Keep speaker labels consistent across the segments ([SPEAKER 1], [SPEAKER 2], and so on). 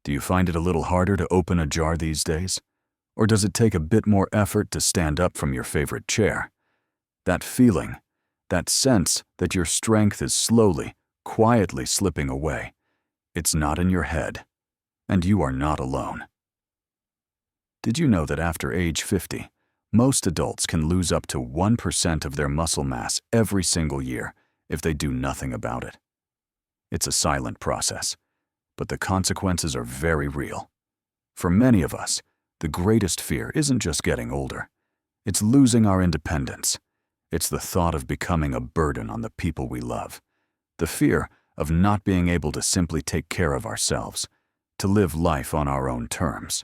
[SPEAKER 1] Do you find it a little harder to open a jar these days? Or does it take a bit more effort to stand up from your favorite chair? That feeling, that sense that your strength is slowly, quietly slipping away, it's not in your head, and you are not alone. Did you know that after age 50, most adults can lose up to 1% of their muscle mass every single year if they do nothing about it? It's a silent process, but the consequences are very real. For many of us, the greatest fear isn't just getting older. It's losing our independence. It's the thought of becoming a burden on the people we love. The fear of not being able to simply take care of ourselves, to live life on our own terms.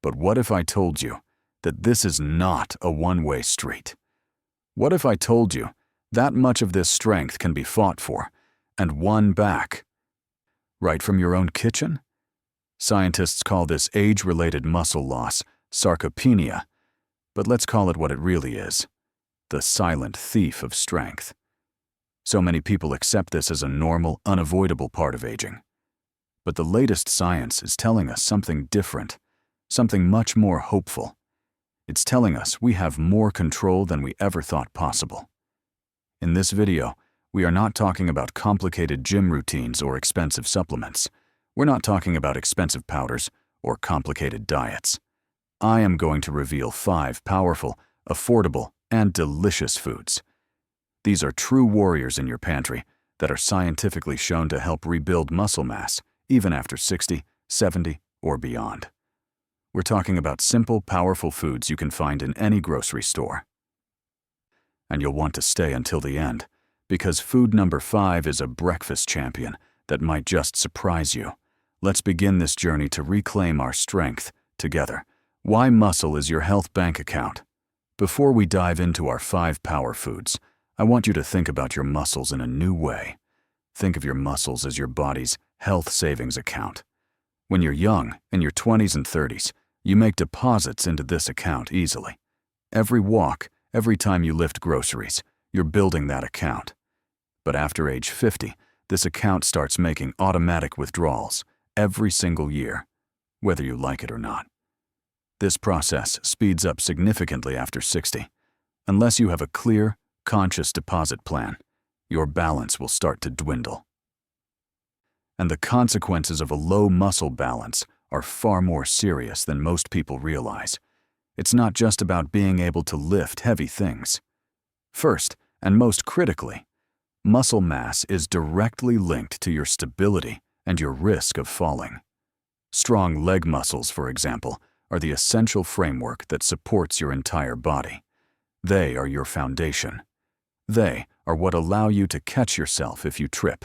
[SPEAKER 1] But what if I told you that this is not a one-way street? What if I told you that much of this strength can be fought for and won back, right from your own kitchen? Scientists call this age-related muscle loss sarcopenia, but let's call it what it really is: the silent thief of strength. So many people accept this as a normal, unavoidable part of aging. But the latest science is telling us something different, something much more hopeful. It's telling us we have more control than we ever thought possible. In this video, we are not talking about complicated gym routines or expensive supplements. We're not talking about expensive powders or complicated diets. I am going to reveal 5 powerful, affordable, and delicious foods. These are true warriors in your pantry that are scientifically shown to help rebuild muscle mass even after 60, 70, or beyond. We're talking about simple, powerful foods you can find in any grocery store. And you'll want to stay until the end, because food number 5 is a breakfast champion that might just surprise you. Let's begin this journey to reclaim our strength together. Why muscle is your health bank account. Before we dive into our 5 power foods, I want you to think about your muscles in a new way. Think of your muscles as your body's health savings account. When you're young, in your 20s and 30s, you make deposits into this account easily. Every walk, every time you lift groceries, you're building that account. But after age 50, this account starts making automatic withdrawals every single year, whether you like it or not. This process speeds up significantly after 60. Unless you have a clear, conscious deposit plan, your balance will start to dwindle. And the consequences of a low muscle balance are far more serious than most people realize. It's not just about being able to lift heavy things. First, and most critically, muscle mass is directly linked to your stability and your risk of falling. Strong leg muscles, for example, are the essential framework that supports your entire body. They are your foundation. They are what allow you to catch yourself if you trip,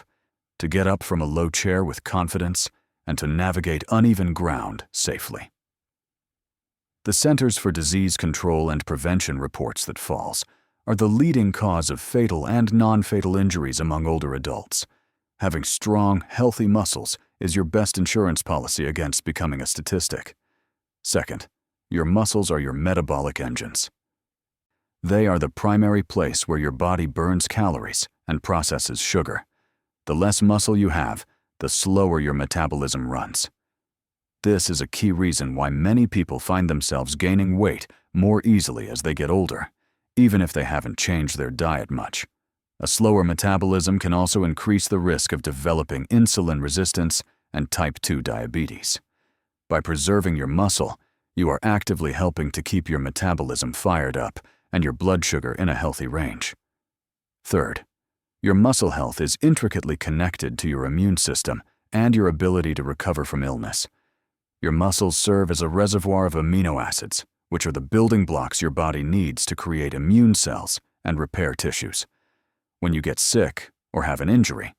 [SPEAKER 1] to get up from a low chair with confidence, and to navigate uneven ground safely. The Centers for Disease Control and Prevention reports that falls are the leading cause of fatal and non-fatal injuries among older adults. Having strong, healthy muscles is your best insurance policy against becoming a statistic. Second, your muscles are your metabolic engines. They are the primary place where your body burns calories and processes sugar. The less muscle you have, the slower your metabolism runs. This is a key reason why many people find themselves gaining weight more easily as they get older, even if they haven't changed their diet much. A slower metabolism can also increase the risk of developing insulin resistance and type 2 diabetes. By preserving your muscle, you are actively helping to keep your metabolism fired up and your blood sugar in a healthy range. Third, your muscle health is intricately connected to your immune system and your ability to recover from illness. Your muscles serve as a reservoir of amino acids, which are the building blocks your body needs to create immune cells and repair tissues. When you get sick or have an injury,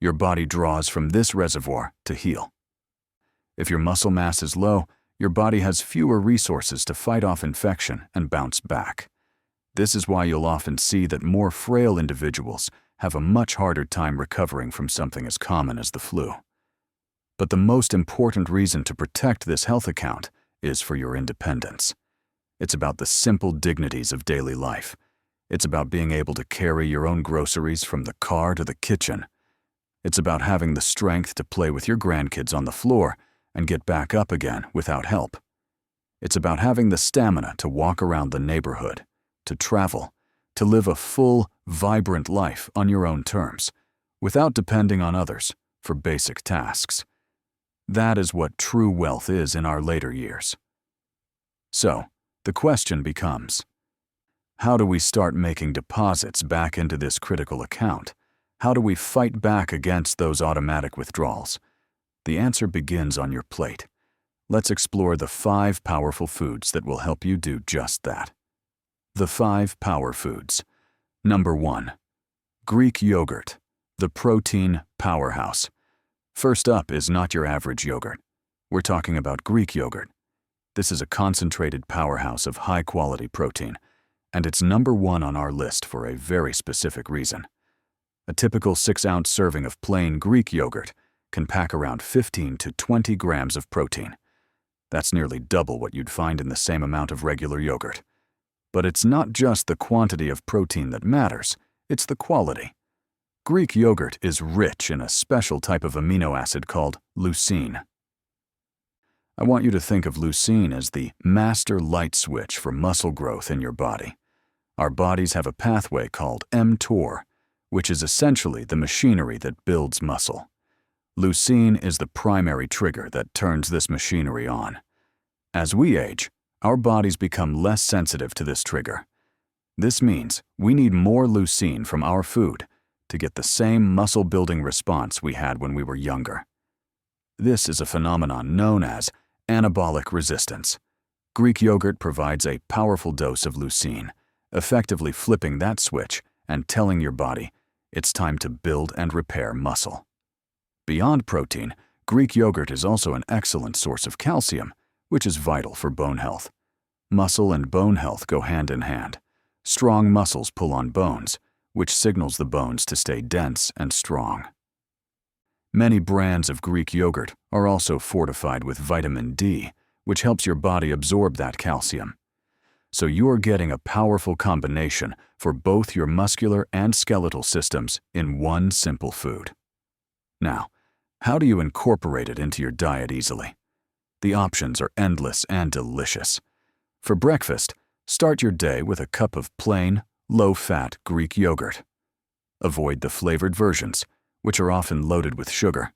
[SPEAKER 1] your body draws from this reservoir to heal. If your muscle mass is low, your body has fewer resources to fight off infection and bounce back. This is why you'll often see that more frail individuals have a much harder time recovering from something as common as the flu. But the most important reason to protect this health account is for your independence. It's about the simple dignities of daily life. It's about being able to carry your own groceries from the car to the kitchen. It's about having the strength to play with your grandkids on the floor and get back up again without help. It's about having the stamina to walk around the neighborhood, to travel, to live a full, vibrant life on your own terms, without depending on others for basic tasks. That is what true wealth is in our later years. So, the question becomes, how do we start making deposits back into this critical account? How do we fight back against those automatic withdrawals? The answer begins on your plate. Let's explore the 5 powerful foods that will help you do just that. The 5 power foods. Number 1. Greek yogurt, the protein powerhouse. First up is not your average yogurt. We're talking about Greek yogurt. This is a concentrated powerhouse of high-quality protein, and it's number 1 on our list for a very specific reason. A typical 6-ounce serving of plain Greek yogurt can pack around 15 to 20 grams of protein. That's nearly double what you'd find in the same amount of regular yogurt. But it's not just the quantity of protein that matters, it's the quality. Greek yogurt is rich in a special type of amino acid called leucine. I want you to think of leucine as the master light switch for muscle growth in your body. Our bodies have a pathway called mTOR, which is essentially the machinery that builds muscle. Leucine is the primary trigger that turns this machinery on. As we age, our bodies become less sensitive to this trigger. This means we need more leucine from our food to get the same muscle-building response we had when we were younger. This is a phenomenon known as anabolic resistance. Greek yogurt provides a powerful dose of leucine, effectively flipping that switch and telling your body it's time to build and repair muscle. Beyond protein, Greek yogurt is also an excellent source of calcium, which is vital for bone health. Muscle and bone health go hand in hand. Strong muscles pull on bones, which signals the bones to stay dense and strong. Many brands of Greek yogurt are also fortified with vitamin D, which helps your body absorb that calcium. So you're getting a powerful combination for both your muscular and skeletal systems in one simple food. Now, how do you incorporate it into your diet easily? The options are endless and delicious. For breakfast, start your day with a cup of plain, low-fat Greek yogurt. Avoid the flavored versions, which are often loaded with sugar.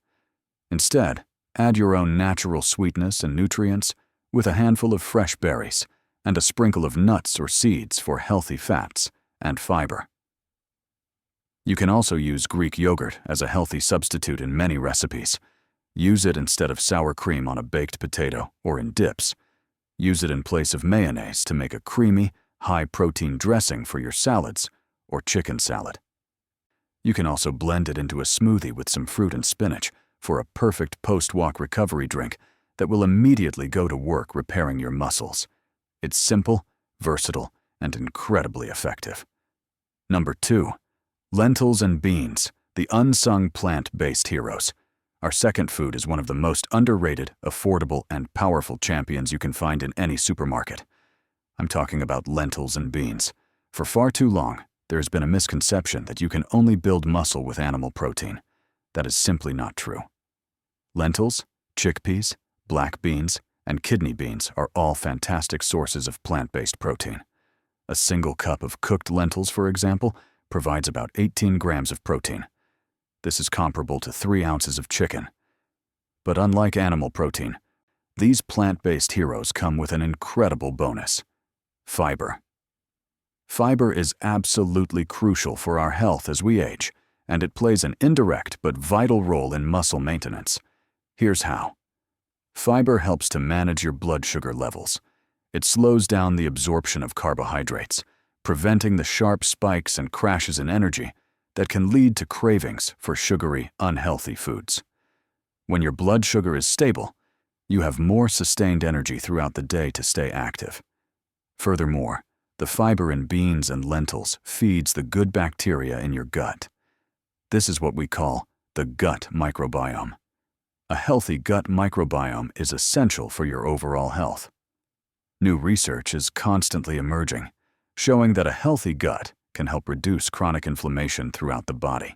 [SPEAKER 1] Instead, add your own natural sweetness and nutrients with a handful of fresh berries and a sprinkle of nuts or seeds for healthy fats and fiber. You can also use Greek yogurt as a healthy substitute in many recipes. Use it instead of sour cream on a baked potato or in dips. Use it in place of mayonnaise to make a creamy, high-protein dressing for your salads or chicken salad. You can also blend it into a smoothie with some fruit and spinach for a perfect post-walk recovery drink that will immediately go to work repairing your muscles. It's simple, versatile, and incredibly effective. Number 2. Lentils and beans, the unsung plant-based heroes. Our second food is one of the most underrated, affordable, and powerful champions you can find in any supermarket. I'm talking about lentils and beans. For far too long, there has been a misconception that you can only build muscle with animal protein. That is simply not true. Lentils, chickpeas, black beans, and kidney beans are all fantastic sources of plant-based protein. A single cup of cooked lentils, for example, provides about 18 grams of protein. This is comparable to 3 ounces of chicken. But unlike animal protein, these plant-based heroes come with an incredible bonus: fiber. Fiber is absolutely crucial for our health as we age, and it plays an indirect but vital role in muscle maintenance. Here's how. Fiber helps to manage your blood sugar levels. It slows down the absorption of carbohydrates, preventing the sharp spikes and crashes in energy that can lead to cravings for sugary, unhealthy foods. When your blood sugar is stable, you have more sustained energy throughout the day to stay active. Furthermore, the fiber in beans and lentils feeds the good bacteria in your gut. This is what we call the gut microbiome. A healthy gut microbiome is essential for your overall health. New research is constantly emerging, showing that a healthy gut can help reduce chronic inflammation throughout the body.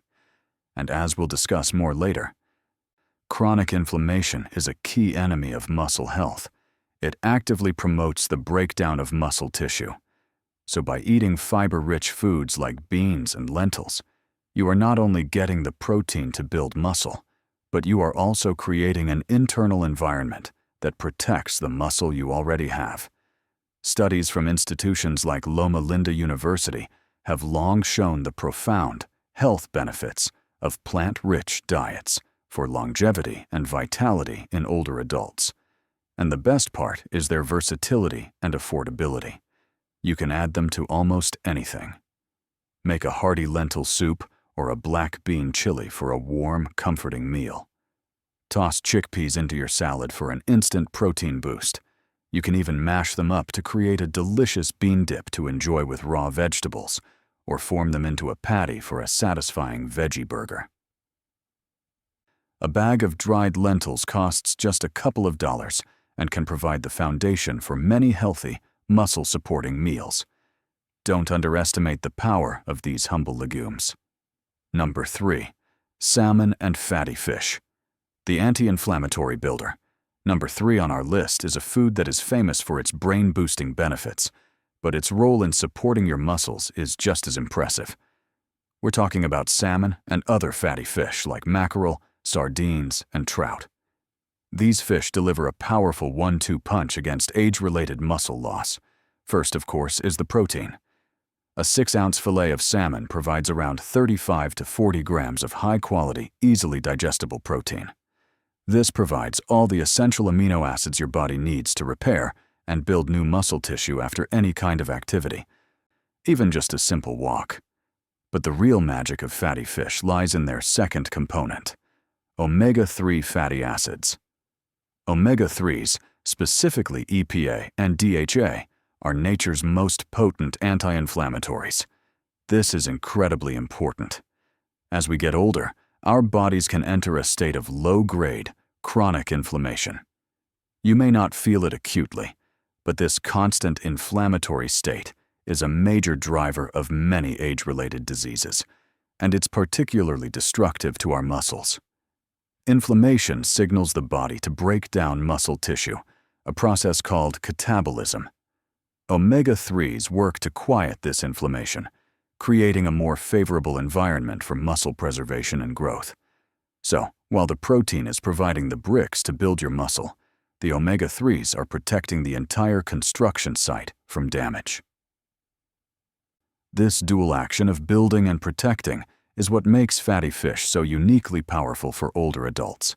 [SPEAKER 1] And as we'll discuss more later, Chronic inflammation is a key enemy of muscle health. It actively promotes the breakdown of muscle tissue. So by eating fiber-rich foods like beans and lentils, you are not only getting the protein to build muscle, but you are also creating an internal environment that protects the muscle you already have. Studies from institutions like Loma Linda University have long shown the profound health benefits of plant-rich diets for longevity and vitality in older adults. And the best part is their versatility and affordability. You can add them to almost anything. Make a hearty lentil soup or a black bean chili for a warm, comforting meal. Toss chickpeas into your salad for an instant protein boost. You can even mash them up to create a delicious bean dip to enjoy with raw vegetables, or form them into a patty for a satisfying veggie burger. A bag of dried lentils costs just a couple of dollars and can provide the foundation for many healthy, muscle-supporting meals. Don't underestimate the power of these humble legumes. Number 3. Salmon and fatty fish. The anti-inflammatory builder. Number 3 on our list is a food that is famous for its brain-boosting benefits, but its role in supporting your muscles is just as impressive. We're talking about salmon and other fatty fish like mackerel, sardines, and trout. These fish deliver a powerful 1-2 punch against age-related muscle loss. First, of course, is the protein. A 6-ounce fillet of salmon provides around 35 to 40 grams of high-quality, easily digestible protein. This provides all the essential amino acids your body needs to repair and build new muscle tissue after any kind of activity, even just a simple walk. But the real magic of fatty fish lies in their second component, omega-3 fatty acids. Omega-3s, specifically EPA and DHA, are nature's most potent anti-inflammatories. This is incredibly important. As we get older, our bodies can enter a state of low-grade, chronic inflammation. You may not feel it acutely, but this constant inflammatory state is a major driver of many age-related diseases, and it's particularly destructive to our muscles. Inflammation signals the body to break down muscle tissue, a process called catabolism. Omega-3s work to quiet this inflammation, creating a more favorable environment for muscle preservation and growth. So, while the protein is providing the bricks to build your muscle, the omega-3s are protecting the entire construction site from damage. This dual action of building and protecting is what makes fatty fish so uniquely powerful for older adults.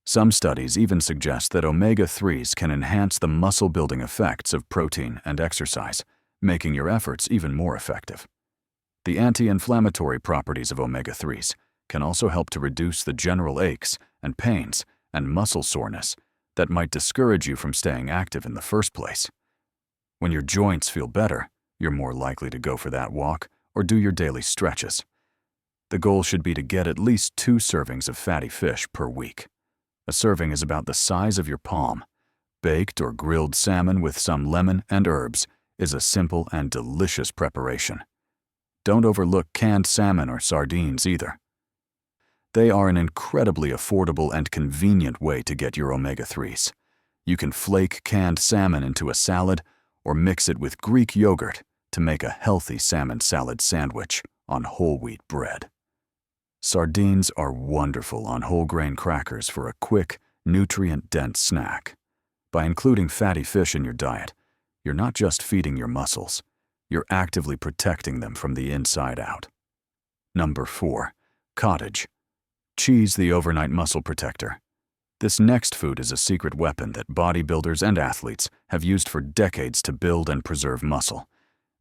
[SPEAKER 1] Some studies even suggest that omega-3s can enhance the muscle-building effects of protein and exercise, making your efforts even more effective. The anti-inflammatory properties of omega-3s can also help to reduce the general aches and pains and muscle soreness that might discourage you from staying active in the first place. When your joints feel better, you're more likely to go for that walk or do your daily stretches. The goal should be to get at least 2 servings of fatty fish per week. A serving is about the size of your palm. Baked or grilled salmon with some lemon and herbs is a simple and delicious preparation. Don't overlook canned salmon or sardines either. They are an incredibly affordable and convenient way to get your omega-3s. You can flake canned salmon into a salad or mix it with Greek yogurt to make a healthy salmon salad sandwich on whole wheat bread. Sardines are wonderful on whole grain crackers for a quick, nutrient-dense snack. By including fatty fish in your diet, you're not just feeding your muscles, you're actively protecting them from the inside out. Number 4. Cottage. Cheese, the overnight muscle protector. This next food is a secret weapon that bodybuilders and athletes have used for decades to build and preserve muscle,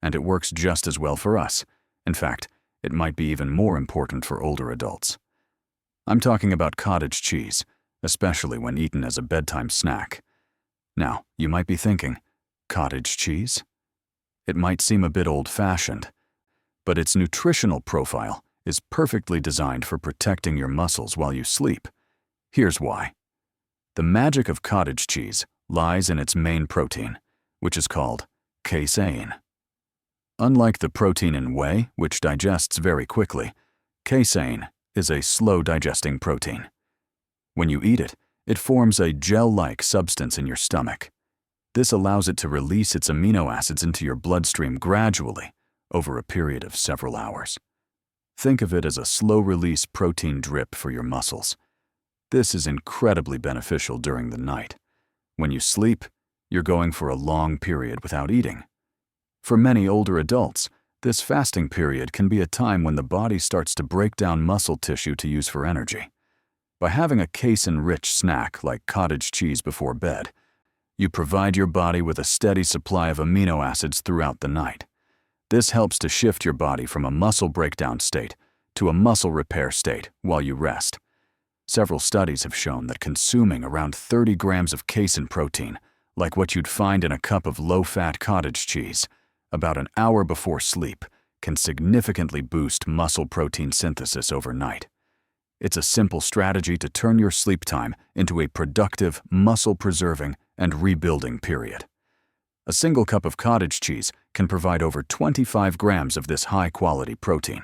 [SPEAKER 1] and it works just as well for us. In fact, it might be even more important for older adults. I'm talking about cottage cheese, especially when eaten as a bedtime snack. Now, you might be thinking, cottage cheese? It might seem a bit old-fashioned, but its nutritional profile is perfectly designed for protecting your muscles while you sleep. Here's why. The magic of cottage cheese lies in its main protein, which is called casein. Unlike the protein in whey, which digests very quickly, casein is a slow-digesting protein. When you eat it, it forms a gel-like substance in your stomach. This allows it to release its amino acids into your bloodstream gradually over a period of several hours. Think of it as a slow-release protein drip for your muscles. This is incredibly beneficial during the night. When you sleep, you're going for a long period without eating. For many older adults, this fasting period can be a time when the body starts to break down muscle tissue to use for energy. By having a casein-rich snack like cottage cheese before bed, you provide your body with a steady supply of amino acids throughout the night. This helps to shift your body from a muscle breakdown state to a muscle repair state while you rest. Several studies have shown that consuming around 30 grams of casein protein, like what you'd find in a cup of low-fat cottage cheese, about an hour before sleep, can significantly boost muscle protein synthesis overnight. It's a simple strategy to turn your sleep time into a productive, muscle-preserving, and rebuilding period. A single cup of cottage cheese can provide over 25 grams of this high-quality protein.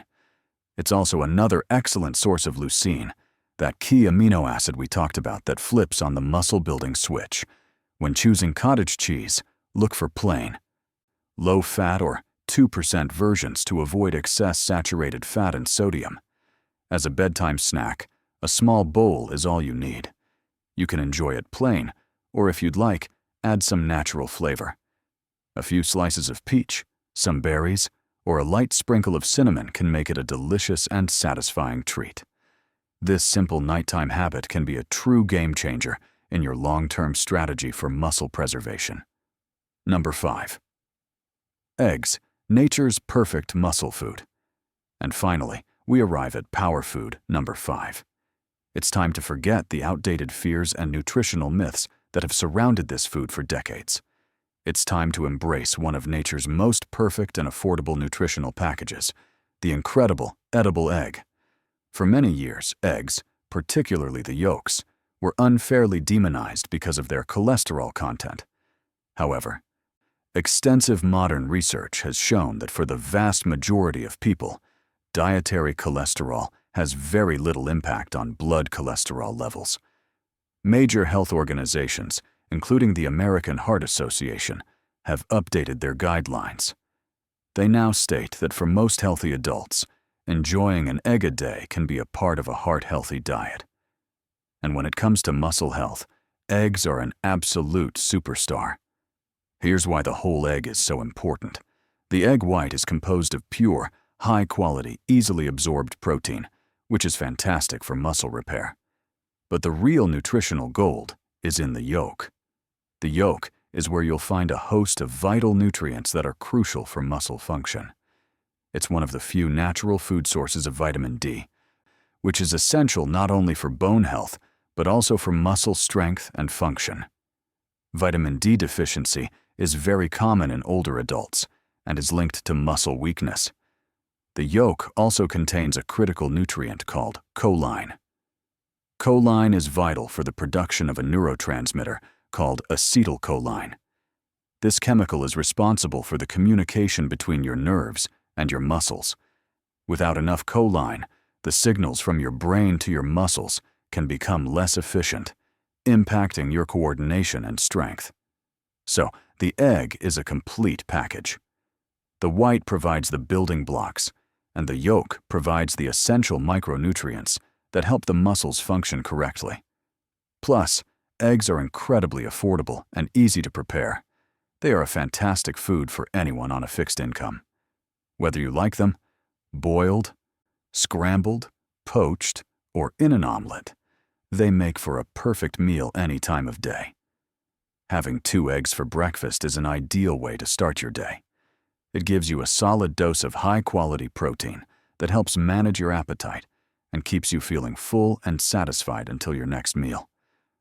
[SPEAKER 1] It's also another excellent source of leucine, that key amino acid we talked about that flips on the muscle-building switch. When choosing cottage cheese, look for plain, low-fat or 2% versions to avoid excess saturated fat and sodium. As a bedtime snack, a small bowl is all you need. You can enjoy it plain, or if you'd like, add some natural flavor. A few slices of peach, some berries, or a light sprinkle of cinnamon can make it a delicious and satisfying treat. This simple nighttime habit can be a true game changer in your long-term strategy for muscle preservation. Number 5. Eggs, nature's perfect muscle food. And finally, we arrive at power food number 5. It's time to forget the outdated fears and nutritional myths that have surrounded this food for decades. It's time to embrace one of nature's most perfect and affordable nutritional packages, the incredible edible egg. For many years, eggs, particularly the yolks, were unfairly demonized because of their cholesterol content. However, extensive modern research has shown that for the vast majority of people, dietary cholesterol has very little impact on blood cholesterol levels. Major health organizations, including the American Heart Association, have updated their guidelines. They now state that for most healthy adults, enjoying an egg a day can be a part of a heart-healthy diet. And when it comes to muscle health, eggs are an absolute superstar. Here's why the whole egg is so important. The egg white is composed of pure, high-quality, easily absorbed protein, which is fantastic for muscle repair. But the real nutritional gold is in the yolk. The yolk is where you'll find a host of vital nutrients that are crucial for muscle function. It's one of the few natural food sources of vitamin D, which is essential not only for bone health, but also for muscle strength and function. Vitamin D deficiency is very common in older adults and is linked to muscle weakness. The yolk also contains a critical nutrient called choline. Choline is vital for the production of a neurotransmitter called acetylcholine. This chemical is responsible for the communication between your nerves and your muscles. Without enough choline, the signals from your brain to your muscles can become less efficient, impacting your coordination and strength. So, the egg is a complete package. The white provides the building blocks, and the yolk provides the essential micronutrients that help the muscles function correctly. Plus, eggs are incredibly affordable and easy to prepare. They are a fantastic food for anyone on a fixed income. Whether you like them boiled, scrambled, poached, or in an omelet, they make for a perfect meal any time of day. Having 2 eggs for breakfast is an ideal way to start your day. It gives you a solid dose of high-quality protein that helps manage your appetite and keeps you feeling full and satisfied until your next meal,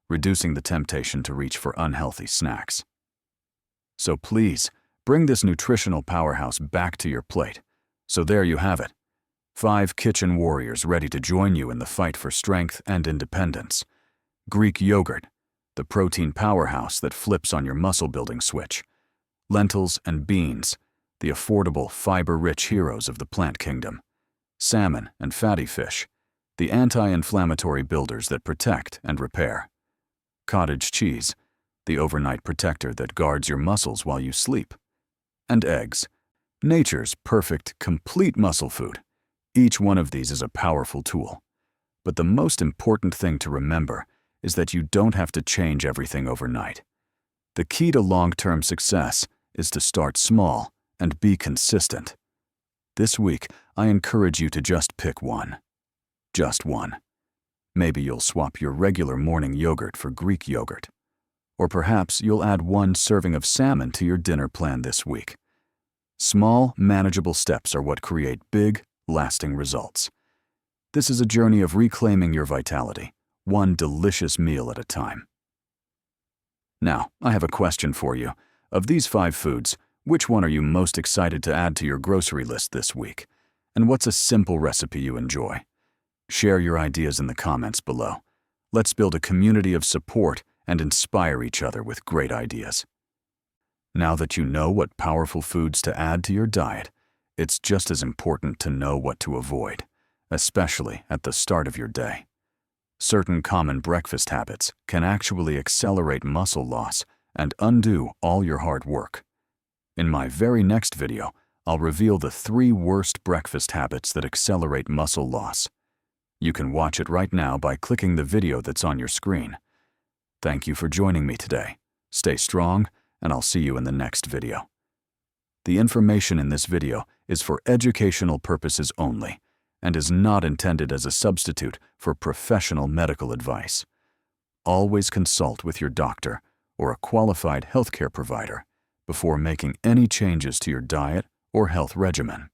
[SPEAKER 1] reducing the temptation to reach for unhealthy snacks. So please, bring this nutritional powerhouse back to your plate. So there you have it. 5 kitchen warriors ready to join you in the fight for strength and independence. Greek yogurt, the protein powerhouse that flips on your muscle-building switch. Lentils and beans, the affordable, fiber-rich heroes of the plant kingdom. Salmon and fatty fish, the anti-inflammatory builders that protect and repair. Cottage cheese, the overnight protector that guards your muscles while you sleep. And eggs, nature's perfect, complete muscle food. Each one of these is a powerful tool. But the most important thing to remember is that you don't have to change everything overnight. The key to long-term success is to start small and be consistent. This week, I encourage you to just pick one. Just one. Maybe you'll swap your regular morning yogurt for Greek yogurt. Or perhaps you'll add one serving of salmon to your dinner plan this week. Small, manageable steps are what create big, lasting results. This is a journey of reclaiming your vitality, one delicious meal at a time. Now, I have a question for you. Of these 5 foods, which one are you most excited to add to your grocery list this week? And what's a simple recipe you enjoy? Share your ideas in the comments below. Let's build a community of support and inspire each other with great ideas. Now that you know what powerful foods to add to your diet, it's just as important to know what to avoid, especially at the start of your day. Certain common breakfast habits can actually accelerate muscle loss and undo all your hard work. In my very next video, I'll reveal the 3 worst breakfast habits that accelerate muscle loss. You can watch it right now by clicking the video that's on your screen. Thank you for joining me today. Stay strong, and I'll see you in the next video. The information in this video is for educational purposes only and is not intended as a substitute for professional medical advice. Always consult with your doctor or a qualified healthcare provider before making any changes to your diet or health regimen.